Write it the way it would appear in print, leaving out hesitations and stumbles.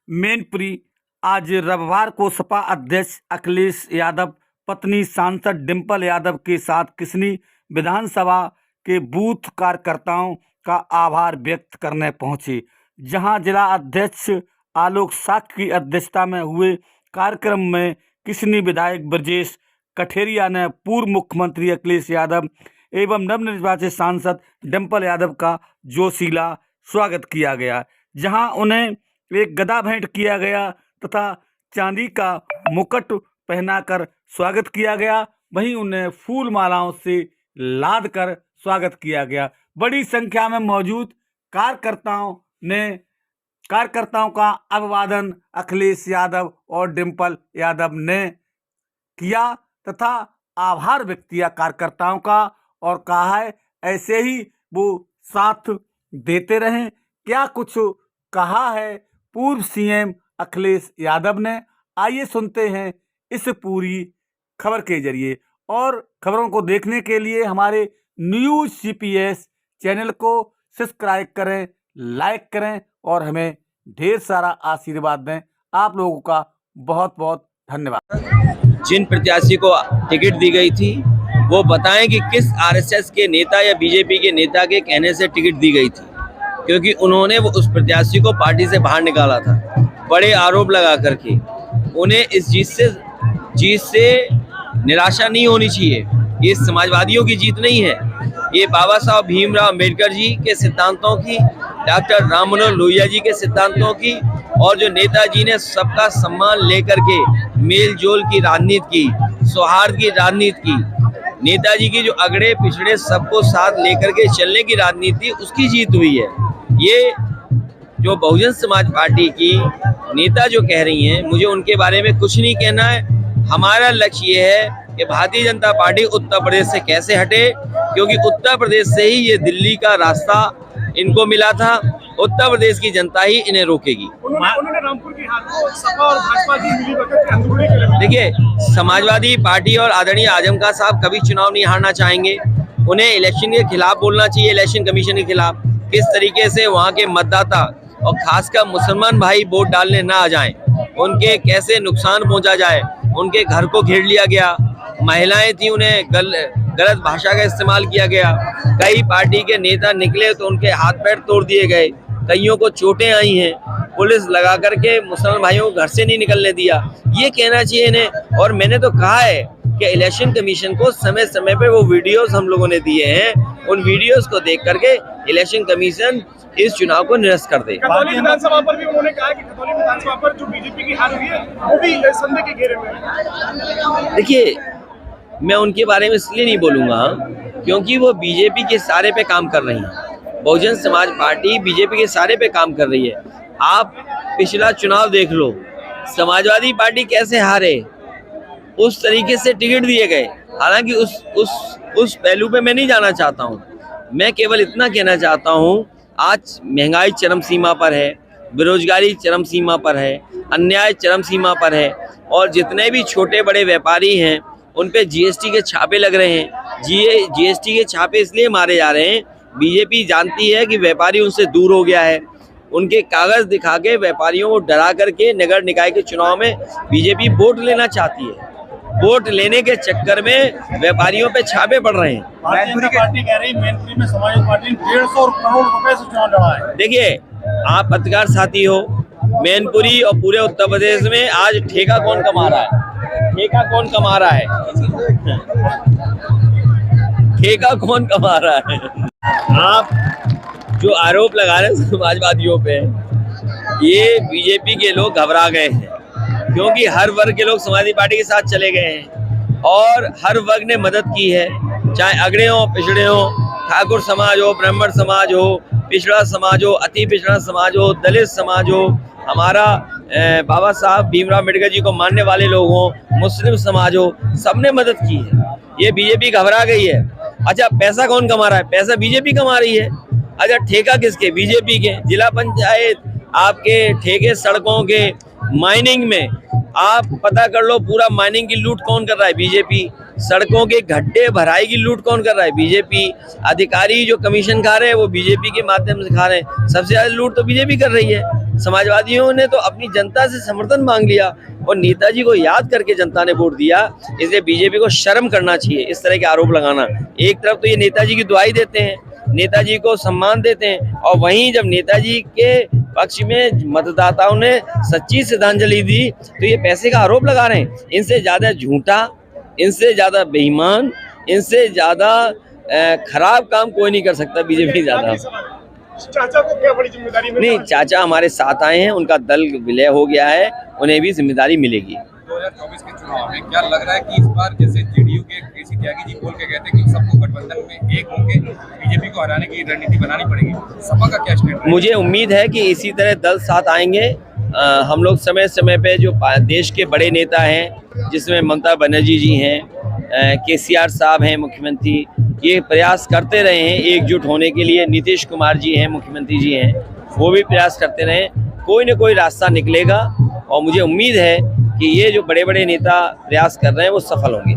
मैनपुरी। आज रविवार को सपा अध्यक्ष अखिलेश यादव पत्नी सांसद डिंपल यादव के साथ किसनी विधानसभा के बूथ कार्यकर्ताओं का आभार व्यक्त करने पहुंचे, जहां जिला अध्यक्ष आलोक साक्य की अध्यक्षता में हुए कार्यक्रम में किसनी विधायक ब्रजेश कठेरिया ने पूर्व मुख्यमंत्री अखिलेश यादव एवं नवनिर्वाचित सांसद डिंपल यादव का जोशीला स्वागत किया गया, जहां उन्हें एक गदा भेंट किया गया तथा चांदी का मुकुट पहनाकर स्वागत किया गया। वहीं उन्हें फूल मालाओं से लाद कर स्वागत किया गया। बड़ी संख्या में मौजूद कार्यकर्ताओं का अभिवादन अखिलेश यादव और डिंपल यादव ने किया तथा आभार व्यक्त किया कार्यकर्ताओं का, और कहा है ऐसे ही वो साथ देते रहें। क्या कुछ कहा है पूर्व सीएम अखिलेश यादव ने, आइए सुनते हैं इस पूरी खबर के जरिए। और खबरों को देखने के लिए हमारे न्यूज़ CPS चैनल को सब्सक्राइब करें, लाइक करें और हमें ढेर सारा आशीर्वाद दें। आप लोगों का बहुत बहुत धन्यवाद। जिन प्रत्याशी को टिकट दी गई थी वो बताएं कि किस RSS के नेता या बीजेपी के नेता के कहने से टिकट दी गई थी, क्योंकि उन्होंने वो उस प्रत्याशी को पार्टी से बाहर निकाला था बड़े आरोप लगा करके। उन्हें इस जीत से निराशा नहीं होनी चाहिए। ये समाजवादियों की जीत नहीं है, ये बाबा साहब भीमराव अम्बेडकर जी के सिद्धांतों की, डॉक्टर राम मनोहर लोहिया जी के सिद्धांतों की, और जो नेताजी ने सबका सम्मान लेकर के मेल जोल की राजनीति की, सौहार्द की राजनीति की, नेताजी की जो अगड़े पिछड़े सबको साथ लेकर के चलने की राजनीति, उसकी जीत हुई है। ये जो बहुजन समाज पार्टी की नेता जो कह रही हैं, मुझे उनके बारे में कुछ नहीं कहना है। हमारा लक्ष्य ये है कि भारतीय जनता पार्टी उत्तर प्रदेश से कैसे हटे, क्योंकि उत्तर प्रदेश से ही ये दिल्ली का रास्ता इनको मिला था। उत्तर प्रदेश की जनता ही इन्हें रोकेगी। उन्होंने रामपुर की हार को सपा और भाजपा की मिलीभगत के अंदरूनी के लिए। देखिए, समाजवादी पार्टी और आदरणीय आजम खान साहब कभी चुनाव नहीं हारना चाहेंगे। उन्हें इलेक्शन के खिलाफ बोलना चाहिए, इलेक्शन कमीशन के खिलाफ। किस तरीके से वहाँ के मतदाता और खासकर मुसलमान भाई वोट डालने ना आ जाएं, उनके कैसे नुकसान पहुंचा जाए। उनके घर को घेर लिया गया, महिलाएं थी, उन्हें गलत भाषा का इस्तेमाल किया गया। कई पार्टी के नेता निकले तो उनके हाथ पैर तोड़ दिए गए, कईयों को चोटें आई हैं। पुलिस लगा करके मुसलमान भाइयों को घर से नहीं निकलने दिया। ये कहना चाहिए इन्हें। और मैंने तो कहा है कि इलेक्शन कमीशन को समय समय पे वो वीडियोस हम लोगों ने दिए हैं, उन वीडियोस को देख करके इलेक्शन कमीशन इस चुनाव को निरस्त कर दे। खतौली विधानसभा पर भी उन्होंने कहा कि खतौली विधानसभा पर जो बीजेपी की हार हुई है वो भी संदेह के घेरे में है। देखिए, मैं उनके बारे में इसलिए नहीं बोलूँगा क्योंकि वो बीजेपी के सारे पे काम कर रही हैं। बहुजन समाज पार्टी बीजेपी के सारे पे काम कर रही है। आप पिछला चुनाव देख लो, समाजवादी पार्टी कैसे हारे, उस तरीके से टिकट दिए गए। हालांकि उस पहलू पे मैं नहीं जाना चाहता हूँ। मैं केवल इतना कहना चाहता हूँ, आज महंगाई चरम सीमा पर है, बेरोजगारी चरम सीमा पर है, अन्याय चरम सीमा पर है, और जितने भी छोटे बड़े व्यापारी हैं उन पे GST के छापे लग रहे हैं। GST के छापे इसलिए मारे जा रहे हैं, बीजेपी जानती है कि व्यापारी उनसे दूर हो गया है। उनके कागज दिखा के व्यापारियों को डरा करके नगर निकाय के चुनाव में बीजेपी वोट लेना चाहती है। वोट लेने के चक्कर में व्यापारियों पे छापे पड़ रहे हैं। भारतीय पार्टी कह रही मैनपुरी में समाजवादी पार्टी 150 करोड़ रुपए से चुनाव लड़ा है। देखिए, आप पत्रकार साथी हो, मैनपुरी और पूरे उत्तर प्रदेश में आज ठेका कौन कमा रहा है? ठेका कौन कमा रहा है? ठेका कौन कमा रहा है? आप जो आरोप लगा रहे हैं समाजवादियों पे, ये बीजेपी के लोग घबरा गए हैं, क्योंकि हर वर्ग के लोग समाजवादी पार्टी के साथ चले गए हैं और हर वर्ग ने मदद की है, चाहे अगड़े हो, पिछड़े हो, ठाकुर समाज हो, ब्राह्मण समाज हो, पिछड़ा समाज हो, अति पिछड़ा समाज हो, दलित समाज हो, हमारा बाबा साहब भीमराव अम्बेडकर जी को मानने वाले लोग हों, मुस्लिम समाज हो, सबने मदद की है। ये बीजेपी घबरा गई है। अच्छा, पैसा कौन कमा रहा है? पैसा बीजेपी कमा रही है। अच्छा, ठेका किसके? बीजेपी के। जिला पंचायत आपके ठेके सड़कों के, माइनिंग में आप पता कर लो, पूरा माइनिंग की लूट कौन कर रहा है? बीजेपी। सड़कों के गड्ढे भराई की लूट कौन कर रहा है? बीजेपी। अधिकारी जो कमीशन खा रहे हैं वो बीजेपी के माध्यम से खा रहे हैं। सबसे ज्यादा लूट तो बीजेपी कर रही है। समाजवादियों ने तो अपनी जनता से समर्थन मांग लिया और नेताजी को याद करके जनता ने वोट दिया। इसलिए बीजेपी को शर्म करना चाहिए इस तरह के आरोप लगाना। एक तरफ तो ये नेताजी की दुआई देते हैं, नेताजी को सम्मान देते हैं, और वहीं जब नेताजी के पक्ष में मतदाताओं ने सच्ची श्रद्धांजलि दी तो ये पैसे का आरोप लगा रहे हैं। इनसे ज्यादा झूठा, इनसे ज्यादा बेईमान, इनसे ज्यादा खराब काम कोई नहीं कर सकता बीजेपी ज्यादा। चाचा को क्या बड़ी जिम्मेदारी मिली? नहीं, चाचा हमारे साथ आए हैं, उनका दल विलय हो गया है, उन्हें भी जिम्मेदारी मिलेगी। 2024 के चुनाव में क्या लग रहा है कि इस बार जैसे जेडीयू के केसी त्यागी जी बोल के कहते हैं कि सबको गठबंधन में एक होकर बीजेपी को हराने की रणनीति बनानी पड़ेगी, सपा का क्या स्टैंड है? मुझे उम्मीद है कि इसी तरह दल साथ आएंगे। हम लोग समय समय पे जो देश के बड़े नेता हैं, जिसमें ममता बनर्जी जी हैं, केसीआर साहब हैं मुख्यमंत्री, ये प्रयास करते रहे हैं एकजुट होने के लिए। नीतीश कुमार जी हैं मुख्यमंत्री जी हैं, वो भी प्रयास करते रहे। कोई न कोई रास्ता निकलेगा और मुझे उम्मीद है कि ये जो बड़े बड़े नेता प्रयास कर रहे हैं वो सफल होंगे।